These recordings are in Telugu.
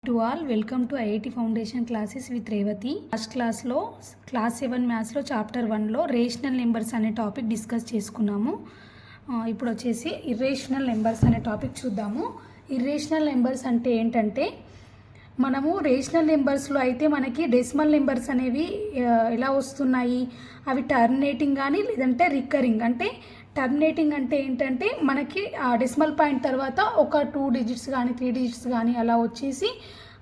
To all welcome to IIT foundation classes with Revathi. First క్లాస్లో క్లాస్ 7 మ్యాథ్స్లో చాప్టర్ 1లో రేషనల్ నెంబర్స్ అనే టాపిక్ డిస్కస్ చేసుకున్నాము. ఇప్పుడు వచ్చేసి ఇర్రేషనల్ నెంబర్స్ అనే టాపిక్ చూద్దాము. ఇర్రేషనల్ నెంబర్స్ అంటే ఏంటంటే మనము రేషనల్ నెంబర్స్లో అయితే మనకి డెసిమల్ నెంబర్స్ అనేవి ఎలా వస్తున్నాయి, అవి టర్మినేటింగ్ కానీ లేదంటే రికరింగ్. అంటే టర్మినేటింగ్ అంటే ఏంటంటే మనకి ఆ డెసిమల్ పాయింట్ తర్వాత ఒక 2 డిజిట్స్ కానీ 3 డిజిట్స్ కానీ అలా వచ్చేసి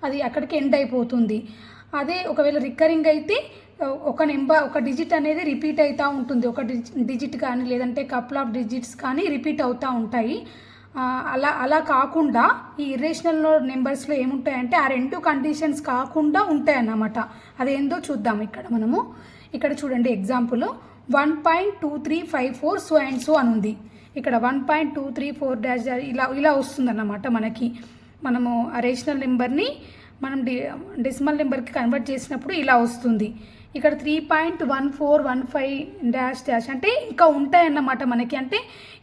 అది అక్కడికి ఎండ్ అయిపోతుంది. అదే ఒకవేళ రికరింగ్ అయితే ఒక డిజిట్ అనేది రిపీట్ అవుతూ ఉంటుంది. ఒక డిజిట్ కానీ లేదంటే కపుల్ ఆఫ్ డిజిట్స్ కానీ రిపీట్ అవుతూ ఉంటాయి. అలా కాకుండా ఈ ఇర్రేషనల్ నెంబర్స్లో ఏముంటాయంటే ఆ 2 కండిషన్స్ కాకుండా ఉంటాయన్నమాట. అదేందో చూద్దాం. ఇక్కడ చూడండి ఎగ్జాంపుల్ 1.2354 సో అండ్ సో అని ఉంది. ఇక్కడ 1.234 ఇలా వస్తుందన్నమాట. మనము ఆ రేషనల్ నెంబర్ని మనం డెసిమల్ నెంబర్కి కన్వర్ట్ చేసినప్పుడు ఇలా వస్తుంది. ఇక్కడ 3.1415 అంటే ఇంకా ఉంటాయన్నమాట మనకి. అంటే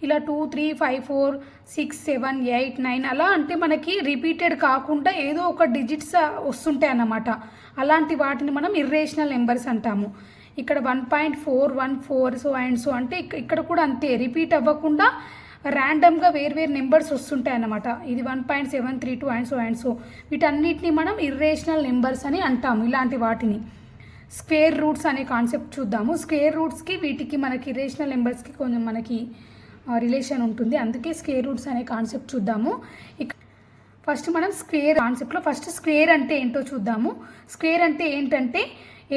ఇలా 2, 3, 5, 4, 6, 7, 8, 9 అలా అంటే మనకి రిపీటెడ్ కాకుండా ఏదో ఒక డిజిట్స్ వస్తుంటాయి అన్నమాట. అలాంటి వాటిని మనం ఇర్రేషనల్ నెంబర్స్ అంటాము. ఇక్కడ 1.414 సో అండ్ సో అంటే ఇక్కడ కూడా అంతే, రిపీట్ అవ్వకుండా ర్యాండమ్గా వేరు నెంబర్స్ వస్తుంటాయి అన్నమాట. ఇది 1.732 అండ్ సో వీటన్నిటిని మనం ఇర్రేషనల్ నెంబర్స్ అని అంటాము. ఇలాంటి వాటిని స్క్వేర్ రూట్స్ అనే కాన్సెప్ట్ చూద్దాము. స్క్వేర్ రూట్స్కి వీటికి మనకి ఇర్రేషనల్ నెంబర్స్కి కొంచెం మనకి రిలేషన్ ఉంటుంది, అందుకే స్క్వేర్ రూట్స్ అనే కాన్సెప్ట్ చూద్దాము. ఫస్ట్ మనం స్క్వేర్ కాన్సెప్ట్లో ఫస్ట్ స్క్వేర్ అంటే ఏంటో చూద్దాము. స్క్వేర్ అంటే ఏంటంటే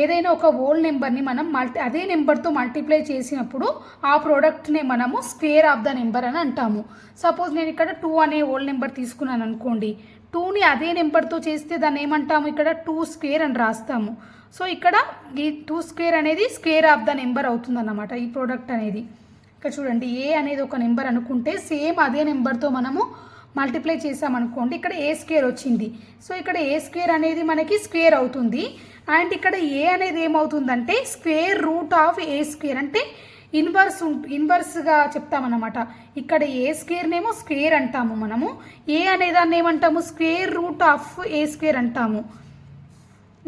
ఏదైనా ఒక హోల్ నెంబర్ని మనం అదే నెంబర్తో మల్టిప్లై చేసినప్పుడు ఆ ప్రోడక్ట్నే మనము స్క్వేర్ ఆఫ్ ద నెంబర్ అని అంటాము. సపోజ్ నేను ఇక్కడ 2 అనే హోల్ నెంబర్ తీసుకున్నాను అనుకోండి. 2ని అదే నెంబర్తో చేస్తే దాన్ని ఏమంటాము, ఇక్కడ 2 స్క్వేర్ అని రాస్తాము. సో ఇక్కడ ఈ 2 స్క్వేర్ అనేది స్క్వేర్ ఆఫ్ ద నెంబర్ అవుతుందన్నమాట ఈ ప్రోడక్ట్ అనేది. ఇక్కడ చూడండి, ఏ అనేది ఒక నెంబర్ అనుకుంటే సేమ్ అదే నెంబర్తో మనము మల్టిప్లై చేసామనుకోండి, ఇక్కడ ఏ స్క్వేర్ వచ్చింది. సో ఇక్కడ ఏ స్క్వేర్ అనేది మనకి స్క్వేర్ అవుతుంది. అండ్ ఇక్కడ ఏ అనేది ఏమవుతుందంటే square root of A square అంటే ఇన్వర్స్గా చెప్తామన్నమాట. ఇక్కడ ఏ స్క్వేర్నేమో స్క్వేర్ అంటాము మనము, ఏ అనేదాన్ని ఏమంటాము square root of A square అంటాము.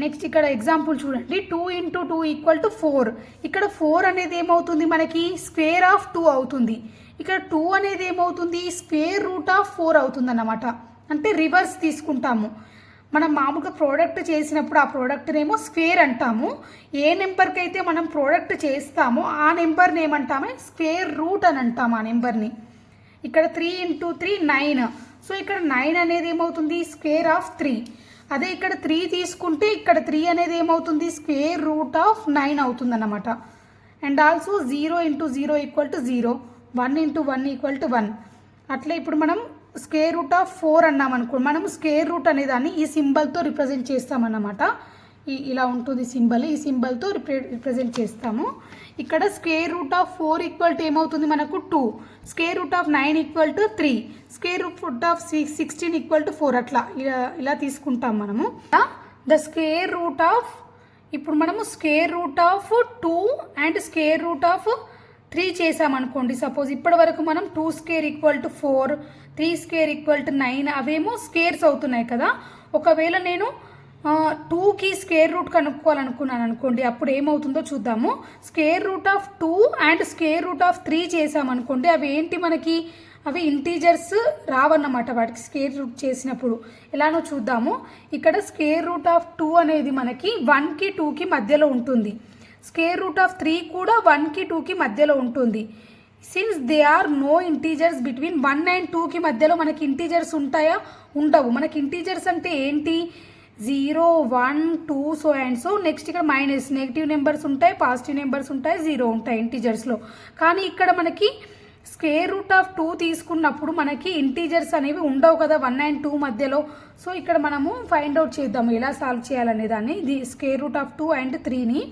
నెక్స్ట్ ఇక్కడ ఎగ్జాంపుల్ చూడండి, 2 × 2 = 4. ఇక్కడ 4 అనేది ఏమవుతుంది మనకి స్క్వేర్ ఆఫ్ 2 అవుతుంది. ఇక్కడ 2 అనేది ఏమవుతుంది స్క్వేర్ రూట్ ఆఫ్ 4 అవుతుంది అన్నమాట. అంటే రివర్స్ తీసుకుంటాము. మనం మామూలుగా ప్రోడక్ట్ చేసినప్పుడు ఆ ప్రోడక్ట్నేమో స్క్వేర్ అంటాము. ఏ నెంబర్కి అయితే మనం ప్రోడక్ట్ చేస్తామో ఆ నెంబర్ని ఏమంటాము స్క్వేర్ రూట్ అని అంటాము ఆ నెంబర్ని. ఇక్కడ 3 × 3 9. సో ఇక్కడ 9 అనేది ఏమవుతుంది స్క్వేర్ ఆఫ్ 3. అదే ఇక్కడ 3 తీసుకుంటే ఇక్కడ 3 అనేది ఏమవుతుంది స్క్వేర్ రూట్ ఆఫ్ 9 అవుతుంది అన్నమాట. And also 0 × 0 = 0, 1 × 1 = 1. అట్లా ఇప్పుడు మనం స్క్వేర్ రూట్ ఆఫ్ 4 అన్నాం అనుకో, మనము స్క్వేర్ రూట్ అనేదాన్ని ఈ సింబల్తో రిప్రజెంట్ చేస్తామన్నమాట. ఇలా ఉంటుంది సింబల్, ఈ సింబల్తో రిప్రజెంట్ చేస్తాము. ఇక్కడ స్క్వేర్ రూట్ ఆఫ్ 4 ఏమవుతుంది మనకు 2, square root of 9 = 3, square root of 16 = 4. అట్లా ఇలా తీసుకుంటాం మనము. ద స్క్వేర్ రూట్ ఆఫ్ ఇప్పుడు మనము square root of 2 and square root of 3 చేసామనుకోండి. సపోజ్ ఇప్పటి వరకు మనం 2² = 4, 3² = 9 అవేమో స్క్వేర్స్ అవుతున్నాయి కదా. ఒకవేళ నేను 2కి స్క్వేర్ రూట్ కనుక్కోవాలనుకున్నాను అనుకోండి, అప్పుడు ఏమవుతుందో చూద్దాము. Square root of 2 and square root of 3 చేసామనుకోండి, అవి ఏంటి మనకి అవి ఇంటీజర్స్ రావన్నమాట వాటికి స్క్వేర్ రూట్ చేసినప్పుడు. ఎలానో చూద్దాము. ఇక్కడ స్క్వేర్ రూట్ ఆఫ్ 2 అనేది మనకి 1కి 2కి మధ్యలో ఉంటుంది. స్క్వేర్ రూట్ ఆఫ్ 3 కూడా 1కి 2కి మధ్యలో ఉంటుంది. Since there are no integers between 1 and 2కి మధ్యలో మనకి ఇంటీజర్స్ ఉంటాయా, ఉండవు. మనకి ఇంటీజర్స్ అంటే ఏంటి 0, 1, 2 సో అండ్ సో. నెక్స్ట్ ఇక్కడ మైనస్ నెగిటివ్ నెంబర్స్ ఉంటాయి, పాజిటివ్ నెంబర్స్ ఉంటాయి, 0 ఉంటాయి ఇంటీజర్స్లో. కానీ ఇక్కడ మనకి స్క్వేర్ రూట్ ఆఫ్ 2 తీసుకున్నప్పుడు మనకి ఇంటీజర్స్ అనేవి ఉండవు కదా 1 and 2 మధ్యలో. సో ఇక్కడ మనము ఫైండ్ అవుట్ చేద్దాము ఎలా సాల్వ్ చేయాలనే దాన్ని. ఇది స్క్వేర్ రూట్ ఆఫ్ 2 and 3ని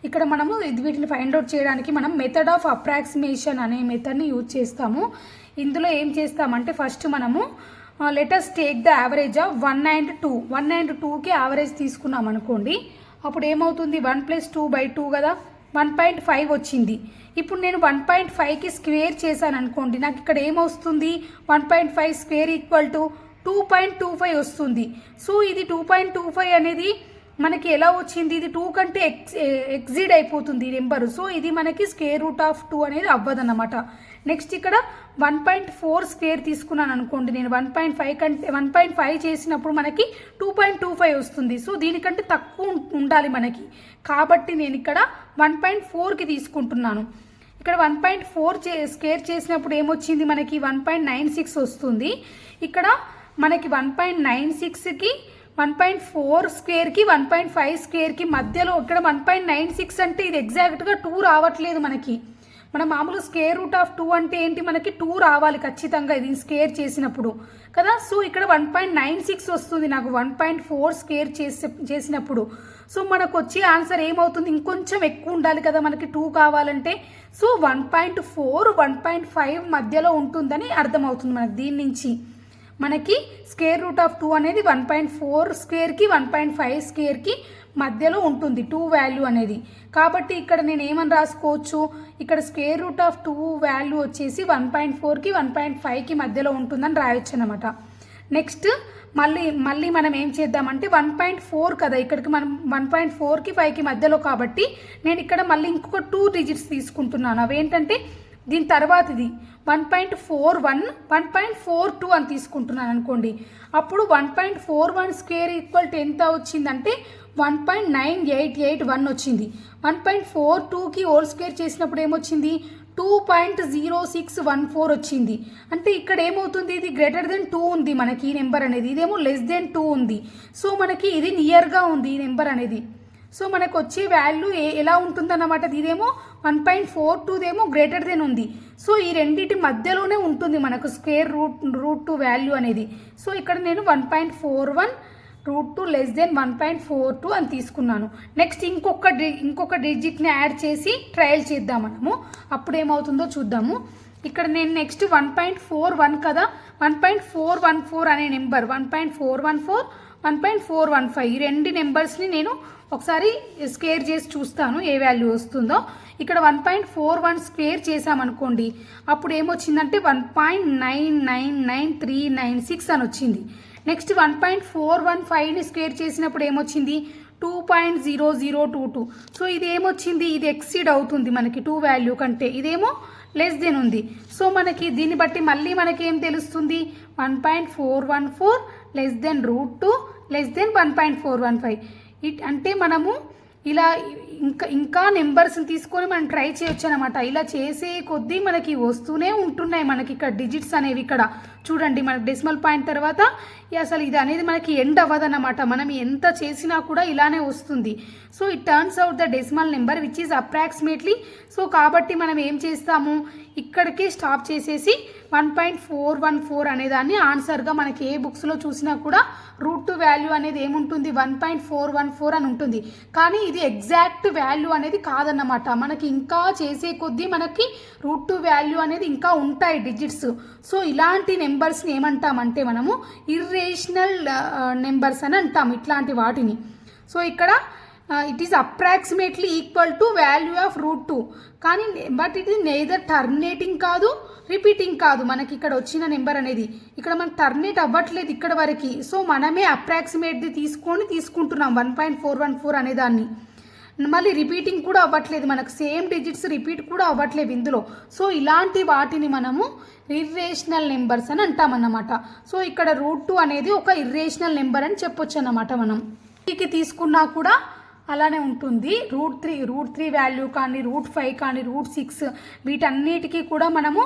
ఇక్కడ మనము వీటిని ఫైండ్ అవుట్ చేయడానికి మనం మెథడ్ ఆఫ్ అప్రాక్సిమేషన్ అనే మెథడ్ని యూజ్ చేస్తాము. ఇందులో ఏం చేస్తామంటే ఫస్ట్ మనము let's take the average of 1 and 2. 1 and 2కి యావరేజ్ తీసుకున్నాం అనుకోండి, అప్పుడు ఏమవుతుంది 1 + 2/2 కదా, 1.5 వచ్చింది. ఇప్పుడు నేను 1.5కి స్క్వేర్ చేశాను అనుకోండి, నాకు ఇక్కడ ఏమొస్తుంది 1.5² = 2.25 వస్తుంది. సో ఇది 2.25 అనేది మనకి ఎలా వచ్చింది, ఇది 2 కంటే ఎక్సీడ్ అయిపోతుంది నెంబరు. సో ఇది మనకి స్క్వేర్ రూట్ ఆఫ్ 2 అనేది అవ్వదన్నమాట. నెక్స్ట్ ఇక్కడ 1.4 స్క్వేర్ తీసుకున్నాను అనుకోండి, నేను 1.5 కంటే 1.5 చేసినప్పుడు మనకి 2.25 వస్తుంది. సో దీనికంటే తక్కువ ఉండాలి మనకి, కాబట్టి నేను ఇక్కడ 1.4కి తీసుకుంటున్నాను. ఇక్కడ 1.4 స్క్వేర్ చేసినప్పుడు ఏమొచ్చింది మనకి 1.96 వస్తుంది. ఇక్కడ మనకి 1.96కి 1.4 స్క్వేర్కి 1.5 స్క్వేర్కి మధ్యలో ఇక్కడ 1.96 అంటే ఇది ఎగ్జాక్ట్గా 2 రావట్లేదు మనకి. మన మామూలు స్క్వేర్ రూట్ ఆఫ్ 2 అంటే ఏంటి, మనకి 2 రావాలి ఖచ్చితంగా ఇది స్క్వేర్ చేసినప్పుడు కదా. సో ఇక్కడ 1.96 వస్తుంది నాకు 1.4 స్క్వేర్ చేసినప్పుడు. సో మనకు వచ్చే ఆన్సర్ ఏమవుతుంది, ఇంకొంచెం ఎక్కువ ఉండాలి కదా మనకి 2 కావాలంటే. సో 1.4 1.5 మధ్యలో ఉంటుందని అర్థమవుతుంది మనకి. దీని నుంచి మనకి స్క్వేర్ రూట్ ఆఫ్ 2 అనేది 1.4 స్క్వేర్కి 1.5 స్క్వేర్కి మధ్యలో ఉంటుంది 2 వాల్యూ అనేది. కాబట్టి ఇక్కడ నేను ఏమని రాసుకోవచ్చు, ఇక్కడ స్క్వేర్ రూట్ ఆఫ్ 2 వాల్యూ వచ్చేసి 1.4కి 1.5కి మధ్యలో ఉంటుందని రాయొచ్చు అనమాట. నెక్స్ట్ మళ్ళీ మనం ఏం చేద్దామంటే 1.4 కదా, ఇక్కడికి మనం 1.4కి 5కి మధ్యలో కాబట్టి నేను ఇక్కడ మళ్ళీ ఇంకొక 2 డిజిట్స్ తీసుకుంటున్నాను. అవేంటంటే దీని తర్వాత ఇది 1.41 1.42 అని తీసుకుంటున్నాను అనుకోండి. అప్పుడు 1.41 స్క్వేర్ ఈక్వల్ టు ఎంత వచ్చిందంటే 1.9881 వచ్చింది. 1.42కి హోల్ స్క్వేర్ చేసినప్పుడు ఏమొచ్చింది 2.0614 వచ్చింది. అంటే ఇక్కడ ఏమవుతుంది, ఇది గ్రేటర్ దెన్ 2 ఉంది మనకి ఈ నెంబర్ అనేది, ఇదేమో లెస్ దెన్ 2 ఉంది. సో మనకి ఇది నియర్గా ఉంది ఈ నెంబర్ అనేది. సో మనకు వచ్చే వాల్యూ ఎలా ఉంటుందన్నమాట, ఇదేమో 1.42 గ్రేటర్ దెన్ ఉంది. సో ఈ రెండింటి మధ్యలోనే ఉంటుంది మనకు స్క్వేర్ రూట్ 2 వాల్యూ అనేది. సో ఇక్కడ నేను 1.41 రూట్ 2 లెస్ దెన్ 1.42 అని తీసుకున్నాను. నెక్స్ట్ ఇంకొక డిజిట్ని యాడ్ చేసి ట్రయల్ చేద్దాం మనము, అప్పుడు ఏమవుతుందో చూద్దాము. ఇక్కడ నేను నెక్స్ట్ 1.41 కదా, 1.414 అనే నెంబర్ 1.414 1.415 ఈ రెండు నెంబర్స్ని నేను ఒకసారి స్క్వేర్ చేసి చూస్తాను ఏ వాల్యూ వస్తుందో. ఇక్కడ 1.41 స్క్వేర్ చేసామనుకోండి, అప్పుడు ఏమొచ్చిందంటే 1.999396 అని వచ్చింది. నెక్స్ట్ 1.415ని స్క్వేర్ చేసినప్పుడు ఏమొచ్చింది 2.0022. సో ఇది ఏమొచ్చింది, ఇది ఎక్సీడ్ అవుతుంది మనకి 2 వాల్యూ కంటే, ఇదేమో లెస్ దెన్ ఉంది. సో మనకి దీన్ని బట్టి మళ్ళీ మనకి ఏం తెలుస్తుంది, 1.414 less than root 2 less than 1.415. అంటే మనము ఇలా ఇంకా నెంబర్స్ని తీసుకొని మనం ట్రై చేయొచ్చు అనమాట. ఇలా చేసే కొద్దీ మనకి వస్తూనే ఉంటున్నాయి మనకి ఇక్కడ డిజిట్స్ అనేవి. ఇక్కడ చూడండి మనకి డెసిమల్ పాయింట్ తర్వాత అసలు ఇది అనేది మనకి ఎండ్ అవ్వదన్నమాట. మనం ఎంత చేసినా కూడా ఇలానే వస్తుంది. So it turns out the decimal number which is approximately. So కాబట్టి మనం ఏం చేస్తాము, ఇక్కడికే స్టాప్ చేసేసి 1.414 అనే దాన్ని ఆన్సర్గా మనకి ఏ బుక్స్లో చూసినా కూడా రూట్ 2 వాల్యూ అనేది ఏముంటుంది 1.414 అని ఉంటుంది. కానీ ఇది ఎగ్జాక్ట్ వాల్యూ అనేది కాదన్నమాట. మనకి ఇంకా చేసే కొద్దీ మనకి రూట్ 2 వాల్యూ అనేది ఇంకా ఉంటాయి డిజిట్స్. సో ఇలాంటి నెంబర్స్ని ఏమంటామంటే మనము ఇర్రేషనల్ నెంబర్స్ అని అంటాము ఇట్లాంటి వాటిని. సో ఇక్కడ it is approximately equal to value of root 2. కానీ but it is neither terminating కాదు రిపీటింగ్ కాదు. మనకి ఇక్కడ వచ్చిన నెంబర్ అనేది ఇక్కడ మనకు టర్మినేట్ అవ్వట్లేదు ఇక్కడ వరకు. సో మనమే అప్రాక్సిమేట్ది తీసుకుంటున్నాం 1.414 అనే దాన్ని. మళ్ళీ రిపీటింగ్ కూడా అవ్వట్లేదు, మనకు సేమ్ డిజిట్స్ రిపీట్ కూడా అవ్వట్లేదు ఇందులో. సో ఇలాంటి వాటిని మనము ఇర్రేషనల్ నెంబర్స్ అని అంటామన్నమాట. సో ఇక్కడ రూట్ 2 అనేది ఒక ఇర్రేషనల్ నెంబర్ అని చెప్పొచ్చు అన్నమాట. మనం కి తీసుకున్నా కూడా అలానే ఉంటుంది. రూట్ 3 వాల్యూ కానీ రూట్ 5 కానీ రూట్ 6 వీటన్నిటికీ కూడా మనము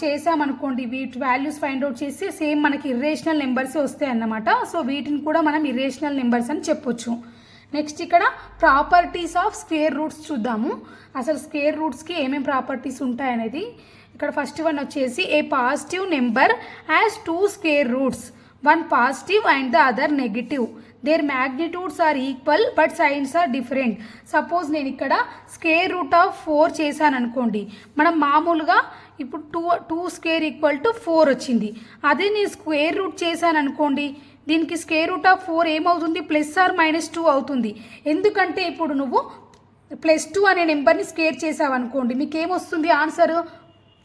చేసామనుకోండి, వీటి వాల్యూస్ ఫైండ్ అవుట్ చేసి సేమ్ మనకి ఇర్రేషనల్ నెంబర్స్ వస్తాయి అన్నమాట. సో వీటిని కూడా మనం ఇర్రేషనల్ నెంబర్స్ అని చెప్పొచ్చు. నెక్స్ట్ ఇక్కడ ప్రాపర్టీస్ ఆఫ్ స్క్వేర్ రూట్స్ చూద్దాము. అసలు స్క్వేర్ రూట్స్కి ఏమేమి ప్రాపర్టీస్ ఉంటాయి అనేది. ఇక్కడ ఫస్ట్ వన్ వచ్చేసి a positive number has 2 square roots, one positive and the other negative. Their magnitudes are equal but signs are different. Suppose నేను ఇక్కడ స్క్వేర్ రూట్ ఆఫ్ 4 చేశాను అనుకోండి, మనం మామూలుగా ఇప్పుడు 2 స్క్వేర్ ఈక్వల్ టు 4 వచ్చింది. అదే నేను స్క్వేర్ రూట్ చేశాను అనుకోండి, దీనికి స్క్వేర్ రూట్ ఆఫ్ 4 ఏమవుతుంది ప్లస్ ఆర్ -2 అవుతుంది. ఎందుకంటే ఇప్పుడు నువ్వు +2 అనే నెంబర్ని స్క్వేర్ చేసావు అనుకోండి, మీకు ఏమొస్తుంది ఆన్సర్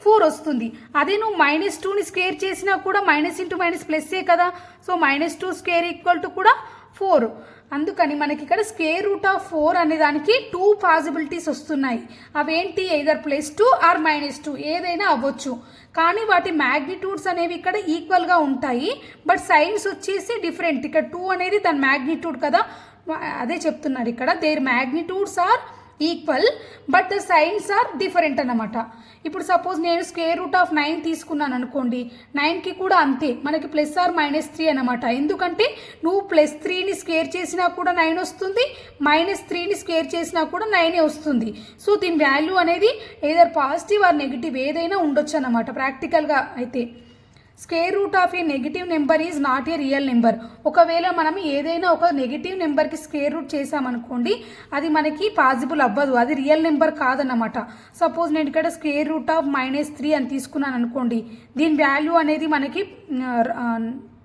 4 వస్తుంది. అదే నువ్వు -2ని స్క్వేర్ చేసినా కూడా మైనస్ ఇంటూ మైనస్ ప్లస్సే కదా. సో -2 స్క్వేర్ ఈక్వల్ టు కూడా 4. అందుకని మనకి ఇక్కడ √4 అనే దానికి 2 పాసిబిలిటీస్ వస్తున్నాయి. అవేంటి, ఎయిదర్ +2 ఆర్ -2 ఏదైనా అవ్వచ్చు. కానీ వాటి మ్యాగ్నిట్యూడ్స్ అనేవి ఇక్కడ ఈక్వల్గా ఉంటాయి. బట్ సైన్స్ వచ్చేసి డిఫరెంట్. ఇక్కడ 2 అనేది దాని మ్యాగ్నిట్యూడ్ కదా, అదే చెప్తున్నారు ఇక్కడ. Their magnitudes are equal but the signs are different అన్నమాట. ఇప్పుడు సపోజ్ నేను √9 తీసుకున్నాను అనుకోండి, 9కి కూడా అంతే, మనకి +3 అన్నమాట. ఎందుకంటే నువ్వు +3ని స్క్వేర్ చేసినా కూడా 9 వస్తుంది, -3ని స్క్వేర్ చేసినా కూడా 9 వస్తుంది. సో దీని వాల్యూ అనేది ఏదర్ పాజిటివ్ ఆర్ నెగిటివ్ ఏదైనా ఉండొచ్చు అన్నమాట ప్రాక్టికల్గా అయితే. √ఏ negative number is not a real number. ఒకవేళ మనం ఏదైనా ఒక నెగిటివ్ నెంబర్కి స్క్వేర్ రూట్ చేసామనుకోండి, అది మనకి పాసిబుల్ అవ్వదు, అది రియల్ నెంబర్ కాదన్నమాట. సపోజ్ నేను ఇక్కడ √-3 అని తీసుకున్నాను అనుకోండి, దీని వాల్యూ అనేది మనకి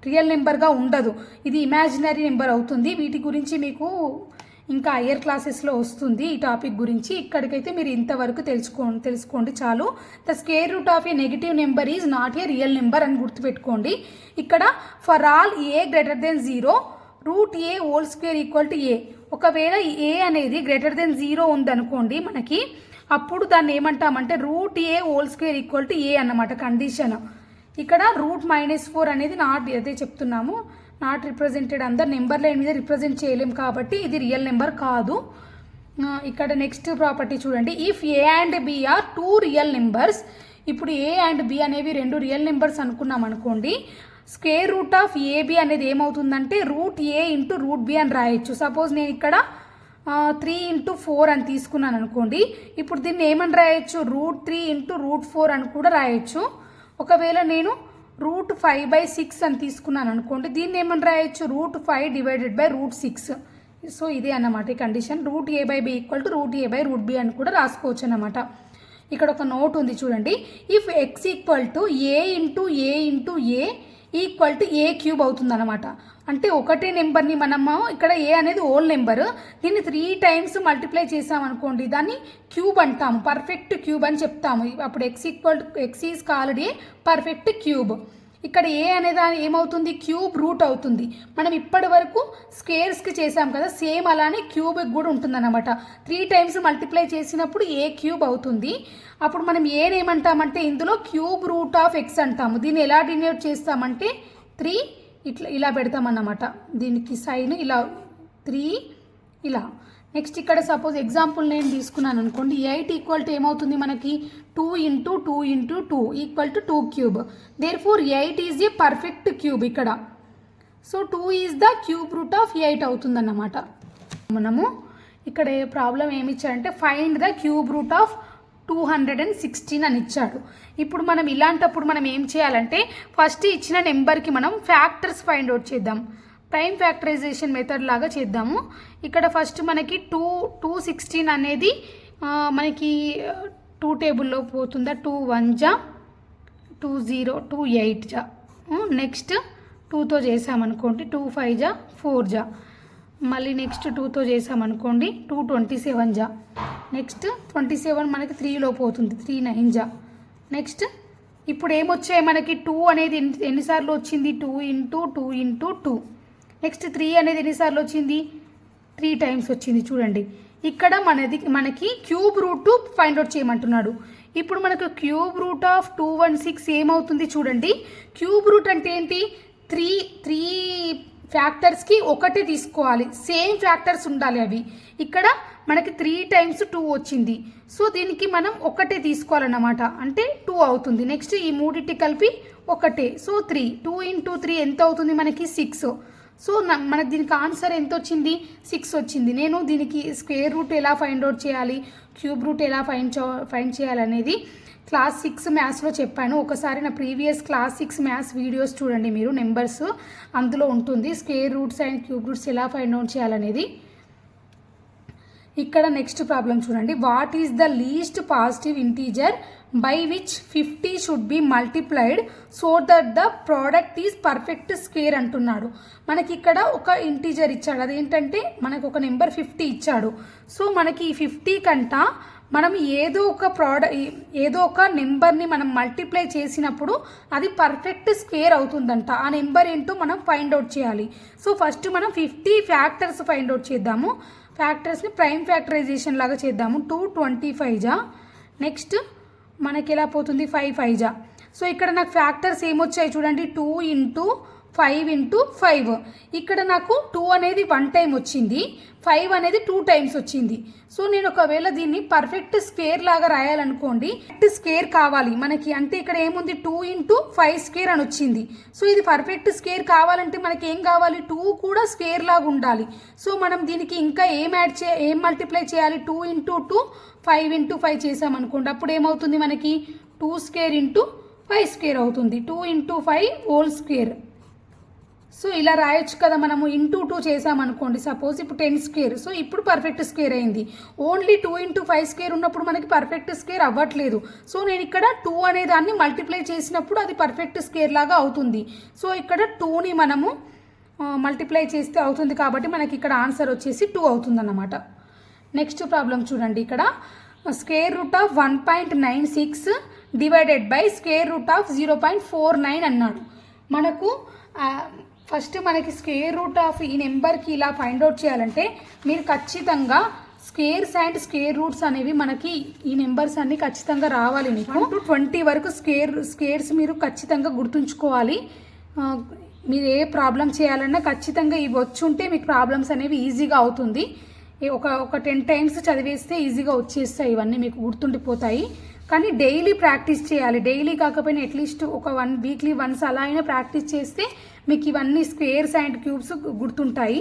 రియల్ నెంబర్గా ఉండదు, ఇది ఇమాజినరీ నెంబర్ అవుతుంది. వీటి గురించి మీకు ఇంకా హయ్యర్ క్లాసెస్లో వస్తుంది ఈ టాపిక్ గురించి. ఇక్కడికైతే మీరు ఇంతవరకు తెలుసుకోండి చాలు. The √A negative number is not a real number అని గుర్తుపెట్టుకోండి. ఇక్కడ for all a greater than 0 √a² = a. ఒకవేళ a అనేది గ్రేటర్ దెన్ 0 ఉందనుకోండి మనకి, అప్పుడు దాన్ని ఏమంటామంటే √a² = a అన్నమాట కండిషన్. ఇక్కడ √-4 అనేది నాట్, అదే చెప్తున్నాము, నాట్ రిప్రజెంటెడ్ అందరు నెంబర్ లైన్ మీద రిప్రజెంట్ చేయలేం కాబట్టి ఇది రియల్ నెంబర్ కాదు. ఇక్కడ నెక్స్ట్ ప్రాపర్టీ చూడండి. If a and b are 2 real numbers. ఇప్పుడు a అండ్ b అనేవి 2 రియల్ నెంబర్స్ అనుకున్నాం అనుకోండి, √ab అనేది ఏమవుతుందంటే √a × √b అని రాయొచ్చు. సపోజ్ నేను ఇక్కడ 3 × 4 అని తీసుకున్నాను అనుకోండి, ఇప్పుడు దీన్ని ఏమని రాయొచ్చు, √3 × √4 అని కూడా రాయొచ్చు. ఒకవేళ నేను √5/6 అని తీసుకున్నాను అనుకోండి, దీన్ని ఏమని రాయొచ్చు, √5/√6. సో ఇదే అన్నమాట ఈ కండిషన్. √a/b = √a/√b అని కూడా రాసుకోవచ్చు అన్నమాట. ఇక్కడ ఒక నోట్ ఉంది చూడండి. ఇఫ్ x = a × a అవుతుంది అనమాట. అంటే ఒకటే నెంబర్ని మనము ఇక్కడ a అనేది ఓల్ నెంబర్, దీన్ని 3 టైమ్స్ మల్టిప్లై చేసామనుకోండి, దాన్ని క్యూబ్ అంటాము, పర్ఫెక్ట్ క్యూబ్ అని చెప్తాము. అప్పుడు x is called a perfect cube. ఇక్కడ a అనేది ఏమవుతుంది, క్యూబ్ రూట్ అవుతుంది. మనం ఇప్పటి వరకు స్క్వేర్స్కి చేసాం కదా, సేమ్ అలానే క్యూబ్కి కూడా ఉంటుందన్నమాట. 3 టైమ్స్ మల్టిప్లై చేసినప్పుడు a³ అవుతుంది. అప్పుడు మనం ఏమంటామంటే ఇందులో √x అంటాము. దీన్ని ఎలా డినోట్ చేస్తామంటే 3 ఇలా పెడతామన్నమాట. దీనికి సైన్ ఇలా 3 ఇలా. నెక్స్ట్ ఇక్కడ సపోజ్ ఎగ్జాంపుల్ నేను తీసుకున్నాను అనుకోండి, 8 = ఏమవుతుంది మనకి, 2 × 2 × 2 = 2³ therefore 8 is a perfect cube ఇక్కడ. So 2 is the cube root of 8 అవుతుందన్నమాట. మనము ఇక్కడ ప్రాబ్లం ఏమి ఇచ్చాడంటే find the cube root of 216 అని ఇచ్చాడు. ఇప్పుడు మనం ఇలాంటప్పుడు మనం ఏం చేయాలంటే ఫస్ట్ ఇచ్చిన నెంబర్కి మనం ఫ్యాక్టర్స్ ఫైండ్ అవుట్ చేద్దాం. ప్రైమ్ ఫ్యాక్టరైజేషన్ మెథడ్ లాగా చేద్దాము. ఇక్కడ ఫస్ట్ మనకి 216 అనేది మనకి 2 టేబుల్లో పోతుందా, 2 1 జా 2 0 2 8 జా. నెక్స్ట్ 2తో చేసామనుకోండి, 2 5 జా 4 జా. మళ్ళీ నెక్స్ట్ 2తో చేసామనుకోండి, 2 27 జా. నెక్స్ట్ 27 మనకి 3లో పోతుంది, 3 9 జా. నెక్స్ట్ ఇప్పుడు ఏమొచ్చాయి మనకి, 2 అనేది ఎన్నిసార్లు వచ్చింది, 2 × 2 × 2. నెక్స్ట్ 3 అనేది ఎన్నిసార్లు వచ్చింది, 3 టైమ్స్ వచ్చింది. చూడండి ఇక్కడ మనకి క్యూబ్ రూట్ ఫైండ్ అవుట్ చేయమంటున్నాడు. ఇప్పుడు మనకు క్యూబ్ రూట్ ఆఫ్ 216 ఏమవుతుంది చూడండి. క్యూబ్ రూట్ అంటే ఏంటి, 3 ఫ్యాక్టర్స్కి ఒకటే తీసుకోవాలి, సేమ్ ఫ్యాక్టర్స్ ఉండాలి అవి. ఇక్కడ మనకి 3 టైమ్స్ 2 వచ్చింది, సో దీనికి మనం ఒకటే తీసుకోవాలన్నమాట, అంటే 2 అవుతుంది. నెక్స్ట్ ఈ మూడింటి కలిపి ఒకటే, సో 3. 2 × 3 ఎంత అవుతుంది మనకి, 6. సో మనకి దీనికి ఆన్సర్ ఎంత వచ్చింది, 6 వచ్చింది. నేను దీనికి స్క్వేర్ రూట్ ఎలా ఫైండ్ అవుట్ చేయాలి, క్యూబ్ రూట్ ఎలా ఫైండ్ చేయాలనేది క్లాస్ 6 మ్యాథ్స్లో చెప్పాను. ఒకసారి నా ప్రీవియస్ క్లాస్ 6 మ్యాథ్స్ వీడియోస్ చూడండి మీరు, నెంబర్స్ అందులో ఉంటుంది square roots and cube roots ఎలా ఫైండ్ అవుట్ చేయాలనేది. ఇక్కడ నెక్స్ట్ ప్రాబ్లం చూడండి. What is the least positive integer by which 50 should be multiplied so that the product is perfect square అంటున్నాడు. మనకి ఇక్కడ ఒక ఇంటీజర్ ఇచ్చాడు, అదేంటంటే మనకు ఒక నెంబర్ 50 ఇచ్చాడు. సో మనకి ఈ 50 కంట మనం ఏదో ఒక నెంబర్ని మనం మల్టిప్లై చేసినప్పుడు అది పర్ఫెక్ట్ స్క్వేర్ అవుతుందంట. ఆ నెంబర్ ఏంటో మనం ఫైండ్ అవుట్ చేయాలి. సో ఫస్ట్ మనం 50 ఫ్యాక్టర్స్ ఫైండ్ అవుట్ చేద్దాము. ఫ్యాక్టర్స్ని ప్రైమ్ ఫ్యాక్టరైజేషన్ లాగా చేద్దాము. 2 25 జా, నెక్స్ట్ మనకి ఎలా పోతుంది 5 5 జా. సో ఇక్కడ నాకు ఫ్యాక్టర్స్ ఏమొచ్చాయి చూడండి, 2 ఇంటూ 5 ఇంటూ 5. ఇక్కడ నాకు 2 అనేది 1 టైం వచ్చింది, 5 అనేది 2 టైమ్స్ వచ్చింది. సో నేను ఒకవేళ దీన్ని పర్ఫెక్ట్ స్క్వేర్ లాగా రాయాలనుకోండి, పర్ఫెక్ట్ స్క్వేర్ కావాలి మనకి. అంటే ఇక్కడ ఏముంది 2 ఇంటూ 5 స్క్వేర్ అని వచ్చింది. సో ఇది పర్ఫెక్ట్ స్క్వేర్ కావాలంటే మనకి ఏం కావాలి, 2 కూడా స్క్వేర్ లాగా ఉండాలి. సో మనం దీనికి ఇంకా ఏం మల్టిప్లై చేయాలి, 2 ఇంటూ 2 5 ఇంటూ 5 చేసామనుకోండి, అప్పుడు ఏమవుతుంది మనకి 2 స్క్వేర్ ఇంటూ 5 స్క్వేర్ అవుతుంది. 2 ఇంటూ 5 హోల్ స్క్వేర్. సో ఇలా రాయొచ్చు కదా మనము. ఇంటూ 2 చేసామనుకోండి, సపోజ్ ఇప్పుడు 10 స్క్వేర్. సో ఇప్పుడు పర్ఫెక్ట్ స్క్వేర్ అయింది. ఓన్లీ 2 ఇంటూ 5 స్క్వేర్ ఉన్నప్పుడు మనకి పర్ఫెక్ట్ స్క్వేర్ అవ్వట్లేదు. సో నేను ఇక్కడ 2 అనే దాన్ని మల్టిప్లై చేసినప్పుడు అది పర్ఫెక్ట్ స్క్వేర్ లాగా అవుతుంది. సో ఇక్కడ 2ని మనము మల్టిప్లై చేస్తే అవుతుంది కాబట్టి మనకి ఇక్కడ ఆన్సర్ వచ్చేసి 2 అవుతుంది అన్నమాట. నెక్స్ట్ ప్రాబ్లం చూడండి, ఇక్కడ square root of 1.96 divided by square root of 0.49 అన్నాడు. మనకు ఫస్ట్ మనకి స్క్వేర్ రూట్ ఆఫ్ ఈ నెంబర్కి ఇలా ఫైండ్ అవుట్ చేయాలంటే మీరు ఖచ్చితంగా స్క్వేర్స్ అండ్ స్క్వేర్ రూట్స్ అనేవి మనకి ఈ నెంబర్స్ అన్ని ఖచ్చితంగా రావాలి. మీకు 1 to 20 వరకు స్క్వేర్స్ మీరు ఖచ్చితంగా గుర్తుంచుకోవాలి. మీరు ఏ ప్రాబ్లం చేయాలన్నా ఖచ్చితంగా ఇవి వచ్చి ఉంటే మీకు ప్రాబ్లమ్స్ అనేవి ఈజీగా అవుతుంది. ఒక 10 టైమ్స్ చదివేస్తే ఈజీగా వచ్చేస్తాయి, ఇవన్నీ మీకు గుర్తుండిపోతాయి. కానీ డైలీ ప్రాక్టీస్ చేయాలి. డైలీ కాకపోయినా అట్లీస్ట్ ఒక వీక్లీ వన్స్ అలా అయినా ప్రాక్టీస్ చేస్తే మీకు ఇవన్నీ స్క్వేర్స్ అండ్ క్యూబ్స్ గుర్తుంటాయి.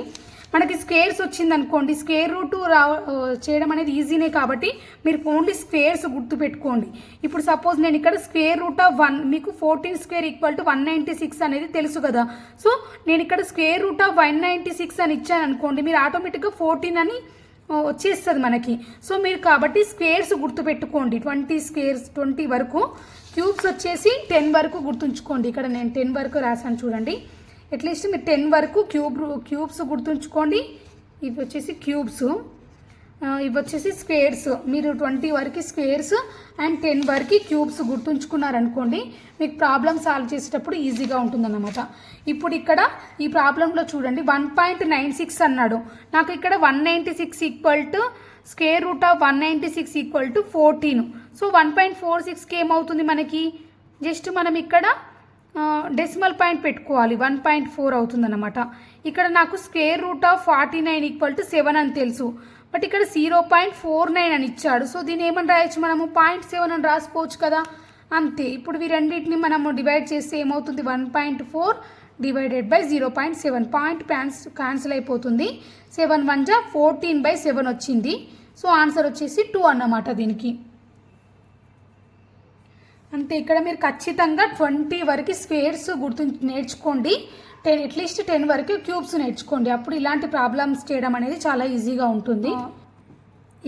మనకి స్క్వేర్స్ వచ్చిందనుకోండి, స్క్వేర్ రూట్ చేయడం అనేది ఈజీనే కాబట్టి మీరు ఓన్లీ స్క్వేర్స్ గుర్తుపెట్టుకోండి. ఇప్పుడు సపోజ్ నేను ఇక్కడ స్క్వేర్ రూట్ ఆఫ్ 1, మీకు 14 స్క్వేర్ ఈక్వల్ టు 196 అనేది తెలుసు కదా. సో నేను ఇక్కడ స్క్వేర్ రూట్ ఆఫ్ 196 అని ఇచ్చాను అనుకోండి, మీరు ఆటోమేటిక్గా 14 అని వచ్చేస్తుంది మనకి. సో మీరు కాబట్టి స్క్వేర్స్ గుర్తుపెట్టుకోండి. 20 స్క్వేర్స్ 20 వరకు, క్యూబ్స్ వచ్చేసి 10 వరకు గుర్తుంచుకోండి. ఇక్కడ నేను 10 వరకు రాసాను చూడండి. అట్లీస్ట్ మీరు 10 వరకు క్యూబ్స్ గుర్తుంచుకోండి. ఇవి వచ్చేసి క్యూబ్స్, ఇవి వచ్చేసి స్క్వేర్స్. మీరు 20 వరకు స్క్వేర్స్ అండ్ 10 వరకు క్యూబ్స్ గుర్తుంచుకున్నారనుకోండి, మీకు ప్రాబ్లమ్ సాల్వ్ చేసేటప్పుడు ఈజీగా ఉంటుందన్నమాట. ఇప్పుడు ఇక్కడ ఈ ప్రాబ్లంలో చూడండి 1.96 అన్నాడు. నాకు ఇక్కడ 196 equal to square root of 196 equal to 14. So 1.46కి ఏమవుతుంది మనకి, జస్ట్ మనం ఇక్కడ డెసిమల్ పాయింట్ పెట్టుకోవాలి, 1.4 అవుతుంది అన్నమాట. ఇక్కడ నాకు square root of 49 equal to 7 అని తెలుసు, బట్ ఇక్కడ 0.49 అని ఇచ్చాడు. సో దీన్ని ఏమని రాయొచ్చు మనము, 0.7 అని రాసుకోవచ్చు కదా, అంతే. ఇప్పుడు ఈ రెండింటిని మనము డివైడ్ చేస్తే ఏమవుతుంది, 1.4 డివైడెడ్ బై 0.7, పాయింట్ క్యాన్సిల్ అయిపోతుంది. 7 1 జా 14/7 వచ్చింది. సో ఆన్సర్ వచ్చేసి 2 అన్నమాట దీనికి. అంతే. ఇక్కడ మీరు ఖచ్చితంగా 20 వరకు స్క్వేర్స్ నేర్చుకోండి, అట్లీస్ట్ 10 వరకు క్యూబ్స్ నేర్చుకోండి. అప్పుడు ఇలాంటి ప్రాబ్లమ్స్ చేయడం అనేది చాలా ఈజీగా ఉంటుంది.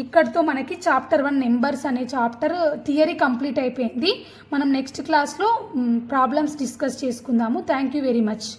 ఇక్కడితో మనకి చాప్టర్ 1 నెంబర్స్ అనే చాప్టర్ థియరీ కంప్లీట్ అయిపోయింది. మనం నెక్స్ట్ క్లాస్లో ప్రాబ్లమ్స్ డిస్కస్ చేసుకుందాము. Thank you very much.